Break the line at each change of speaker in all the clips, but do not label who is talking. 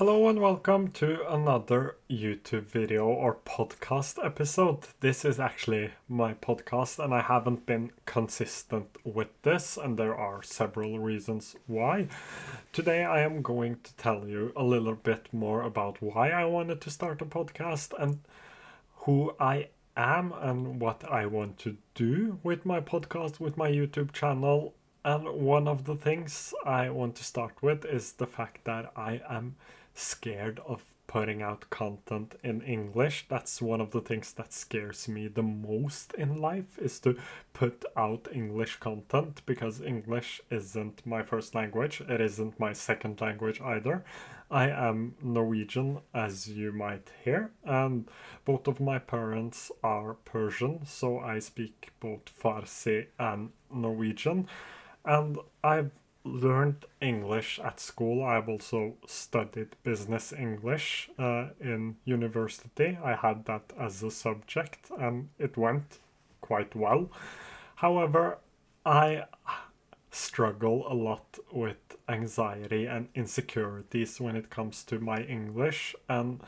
Hello and welcome to another YouTube video or podcast episode. This is actually my podcast and I haven't been consistent with this, and there are several reasons why. Today I am going to tell you a little bit more about why I wanted to start a podcast and who I am and what I want to do with my podcast, with my YouTube channel. And one of the things I want to start with is the fact that I am scared of putting out content in English. That's one of the things that scares me the most in life, is to put out English content, because English isn't my first language. It isn't my second language either. I am Norwegian, as you might hear, and both of my parents are Persian, so I speak both Farsi and Norwegian. And I've learned English at school. I've also studied business English in university. I had that as a subject and it went quite well. However, I struggle a lot with anxiety and insecurities when it comes to my English, and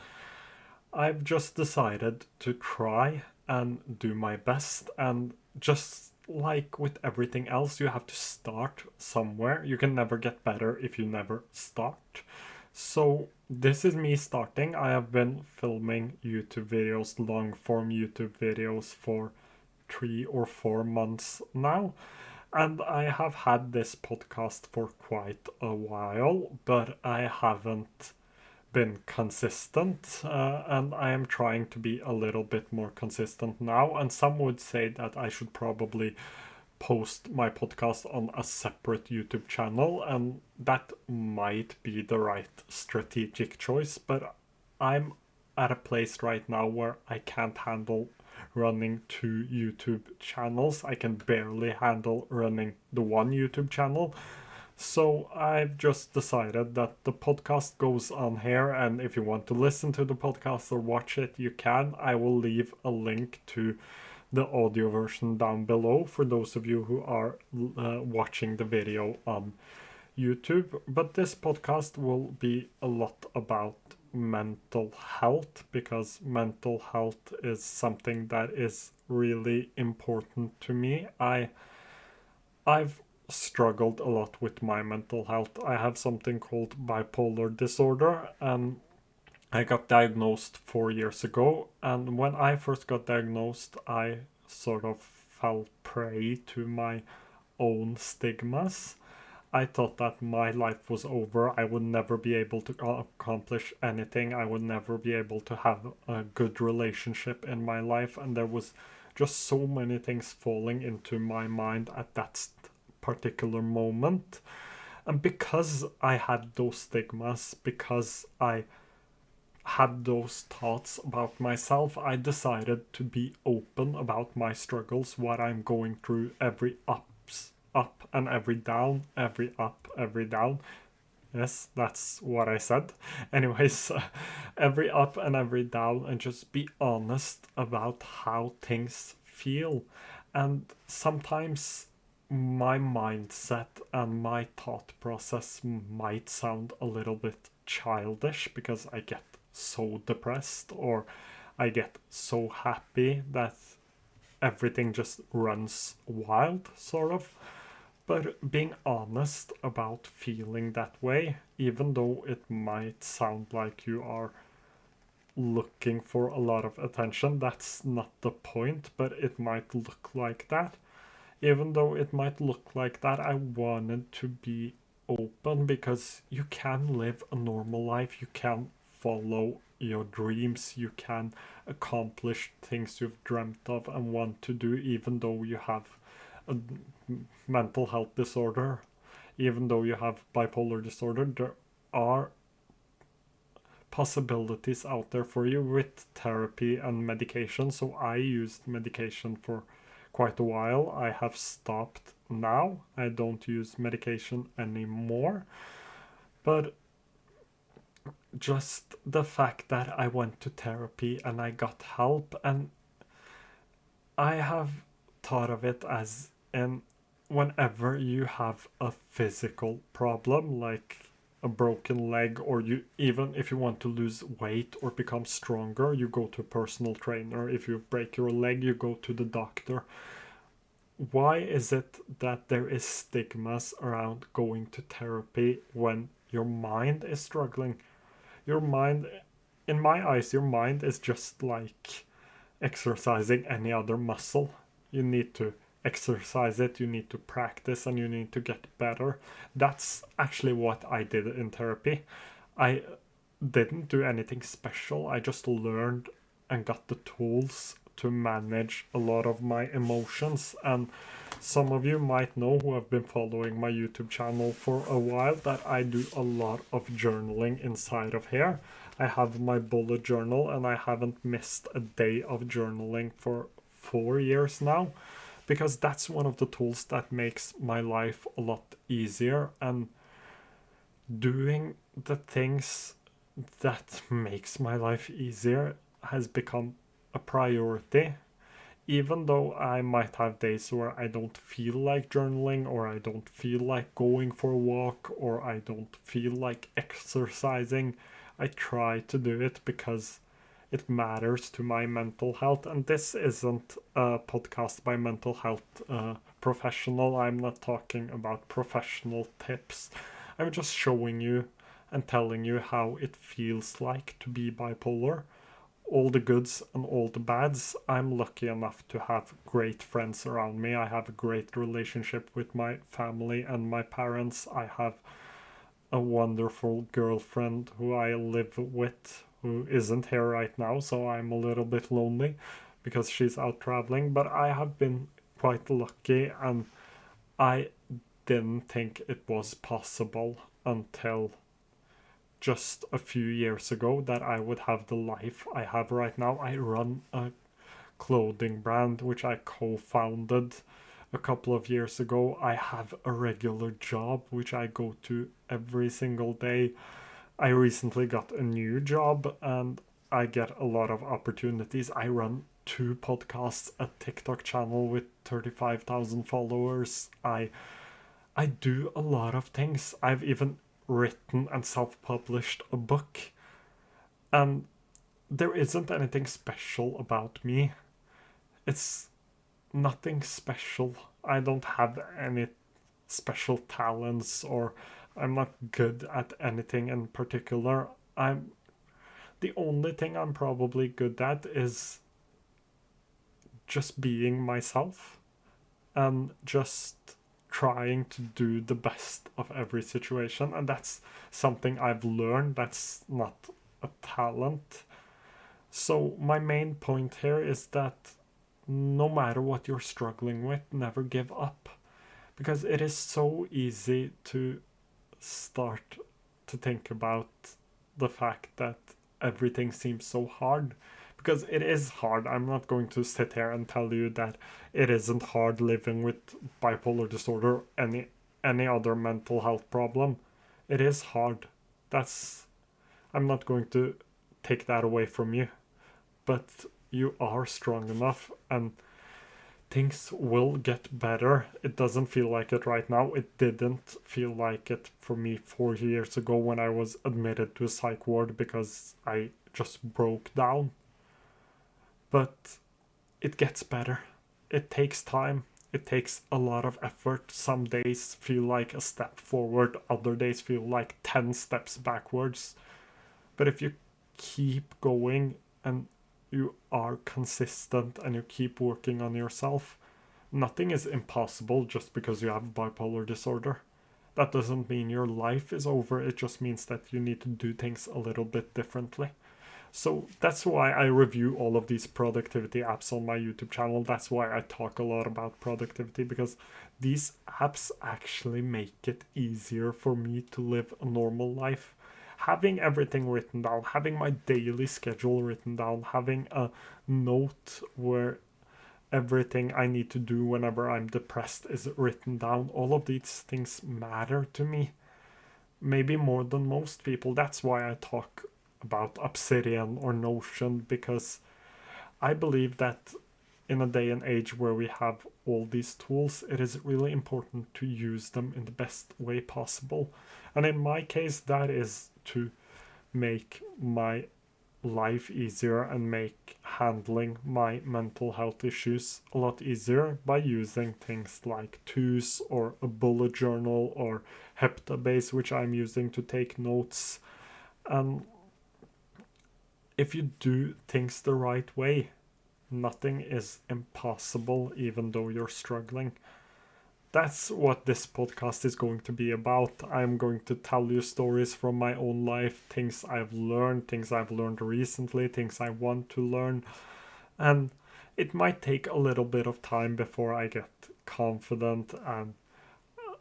I've just decided to try and do my best. And just like with everything else, you have to start somewhere. You can never get better if you never start. So this is me starting. I have been filming YouTube videos, long form YouTube videos, for 3 or 4 months now. And I have had this podcast for quite a while, but I haven't been consistent, and I am trying to be a little bit more consistent now. And some would say that I should probably post my podcast on a separate YouTube channel, and that might be the right strategic choice, but I'm at a place right now where I can't handle running 2 YouTube channels. I can barely handle running the one YouTube channel. So I've just decided that the podcast goes on here, and if you want to listen to the podcast or watch it, you can. I will leave a link to the audio version down below for those of you who are watching the video on YouTube. But this podcast will be a lot about mental health, because mental health is something that is really important to me. I've struggled a lot with my mental health. I have something called bipolar disorder, and I got diagnosed 4 years ago. And when I first got diagnosed, I sort of fell prey to my own stigmas. I thought that my life was over. I would never be able to accomplish anything. I would never be able to have a good relationship in my life. And there was just so many things falling into my mind at that particular moment. And because I had those stigmas, because I had those thoughts about myself, I decided to be open about my struggles, what I'm going through, every up and every down, every up, every down. Yes, that's what I said. Anyways, every up and every down, and just be honest about how things feel. And sometimes my mindset and my thought process might sound a little bit childish, because I get so depressed, or I get so happy that everything just runs wild, sort of. But being honest about feeling that way, even though it might sound like you are looking for a lot of attention, that's not the point, but it might look like that. Even though it might look like that, I wanted to be open, because you can live a normal life, you can follow your dreams, you can accomplish things you've dreamt of and want to do, even though you have a mental health disorder, even though you have bipolar disorder. There are possibilities out there for you with therapy and medication. So I used medication for quite a while. I have stopped now. I don't use medication anymore. But just the fact that I went to therapy and I got help, and I have thought of it as in whenever you have a physical problem, like a broken leg, or you even if you want to lose weight or become stronger, you go to a personal trainer. If you break your leg, you go to the doctor. Why is it that there is stigmas around going to therapy when your mind is struggling? Your mind, in my eyes, your mind is just like exercising any other muscle. You need to exercise it, you need to practice, and you need to get better. That's actually what I did in therapy. I didn't do anything special. I just learned and got the tools to manage a lot of my emotions. And some of you might know, who have been following my YouTube channel for a while, that I do a lot of journaling inside of here. I have my bullet journal, and I haven't missed a day of journaling for 4 years now, because that's one of the tools that makes my life a lot easier. And doing the things that makes my life easier has become a priority. Even though I might have days where I don't feel like journaling, or I don't feel like going for a walk, or I don't feel like exercising, I try to do it because it matters to my mental health. And this isn't a podcast by mental health professional. I'm not talking about professional tips. I'm just showing you and telling you how it feels like to be bipolar. All the goods and all the bads. I'm lucky enough to have great friends around me. I have a great relationship with my family and my parents. I have a wonderful girlfriend who I live with, who isn't here right now, so I'm a little bit lonely because she's out traveling. But I have been quite lucky, and I didn't think it was possible until just a few years ago that I would have the life I have right now. I run a clothing brand which I co-founded a couple of years ago. I have a regular job which I go to every single day. I recently got a new job, and I get a lot of opportunities. I run 2 podcasts, a TikTok channel with 35,000 followers. I do a lot of things. I've even written and self-published a book, and there isn't anything special about me. It's nothing special. I don't have any special talents, or I'm not good at anything in particular. I'm The only thing I'm probably good at is just being myself, and just trying to do the best of every situation. And that's something I've learned. That's not a talent. So my main point here is that no matter what you're struggling with, never give up, because it is so easy to start to think about the fact that everything seems so hard, because it is hard. I'm not going to sit here and tell you that it isn't hard living with bipolar disorder, any other mental health problem. It is hard. That's I'm not going to take that away from you, but you are strong enough, and things will get better. It doesn't feel like it right now. It didn't feel like it for me 4 years ago when I was admitted to a psych ward because I just broke down. But it gets better. It takes time. It takes a lot of effort. Some days feel like a step forward, other days feel like 10 steps backwards. But if you keep going, and you are consistent, and you keep working on yourself, nothing is impossible just because you have bipolar disorder. That doesn't mean your life is over. It just means that you need to do things a little bit differently. So that's why I review all of these productivity apps on my YouTube channel. That's why I talk a lot about productivity, because these apps actually make it easier for me to live a normal life. Having everything written down, having my daily schedule written down, having a note where everything I need to do whenever I'm depressed is written down, all of these things matter to me. Maybe more than most people. That's why I talk about Obsidian or Notion, because I believe that in a day and age where we have all these tools, it is really important to use them in the best way possible. And in my case, that is to make my life easier and make handling my mental health issues a lot easier by using things like Toos or a bullet journal or Heptabase, which I'm using to take notes. And if you do things the right way, nothing is impossible, even though you're struggling. That's what this podcast is going to be about. I'm going to tell you stories from my own life, things I've learned recently, things I want to learn. And it might take a little bit of time before I get confident and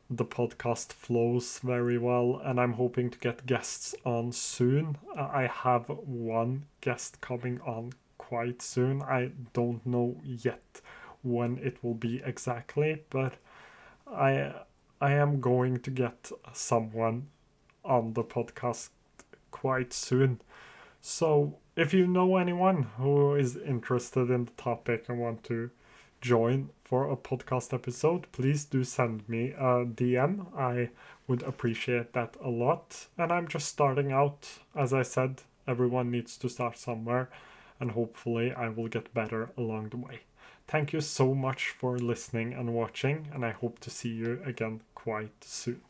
the podcast flows very well. And I'm hoping to get guests on soon. I have one guest coming on quite soon. I don't know yet when it will be exactly, but I am going to get someone on the podcast quite soon. So if you know anyone who is interested in the topic and want to join for a podcast episode, please do send me a DM. I would appreciate that a lot. And I'm just starting out. As I said, everyone needs to start somewhere, and hopefully I will get better along the way. Thank you so much for listening and watching, and I hope to see you again quite soon.